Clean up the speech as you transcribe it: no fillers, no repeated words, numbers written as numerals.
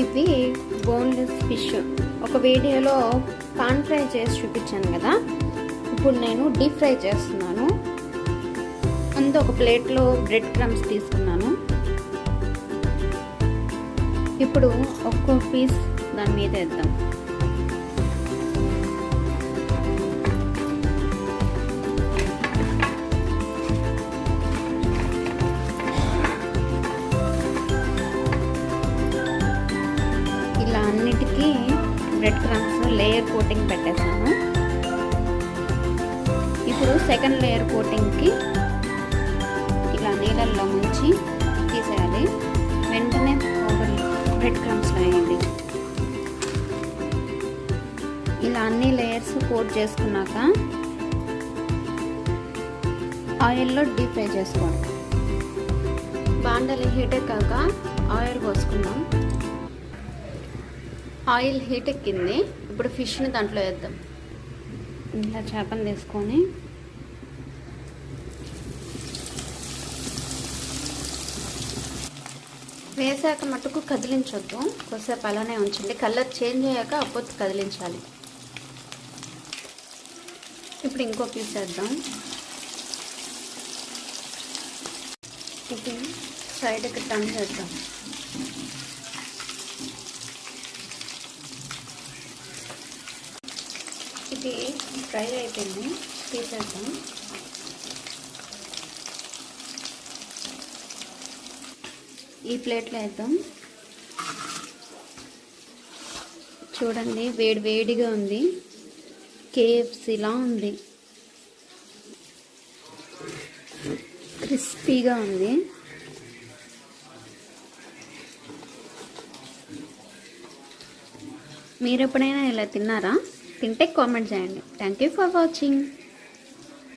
ఇవి boneless fish. ఒక వీడియోలో పాన్ ఫ్రై చేసి చూపించాను కదా, ఇప్పుడు నేను డీప్ ఫ్రై చేస్తున్నాను. ముందు ఒక ప్లేట్లో బ్రెడ్ క్రమ్స్ తీసుకున్నాను. ఇప్పుడు ఒక్కో పీస్ దాని మీద వేద్దాం. ఇలా అన్నిటికీ బ్రెడ్ క్రమ్స్ లేయర్ కోటింగ్ పెట్టేసాను. ఇప్పుడు సెకండ్ లేయర్ కోటింగ్కి ఇలా నీళ్ళల్లో ముంచి తీసేయాలి. వెంటనే పౌడర్ బ్రెడ్ క్రమ్స్ వేయండి. ఇలా అన్ని లేయర్స్ కోట్ చేసుకున్నాక ఆయిల్లో డీప్ ఫ్రై చేసుకోండి. బాండలి హీట్ ఎక్కాక ఆయిల్ పోసుకుందాం. ఆయిల్ హీట్ ఎక్కింది. ఇప్పుడు ఫిష్ని దాంట్లో వేద్దాం. ఇలా చేపను తీసుకొని వేసాక మటుకు కదిలించొద్దు, కొద్దిసేపు అలానే ఉంచండి. కలర్ చేంజ్ అయ్యాక అప్పుడు కదిలించాలి. ఇప్పుడు ఇంకో పీస్ వేద్దాం. ఇది సైడ్కి టర్న్ చేద్దాం. ఇది ఫ్రై అయిపోయింది, తీసేద్దాం. ఈ ప్లేట్లో వేద్దాం. చూడండి, వేడి వేడిగా ఉంది. కేఎఫ్సీలా ఉంది, క్రిస్పీగా ఉంది. మీరు ఎప్పుడైనా ఇలా తిన్నారా? తింటే కామెంట్ చేయండి. Thank you for watching.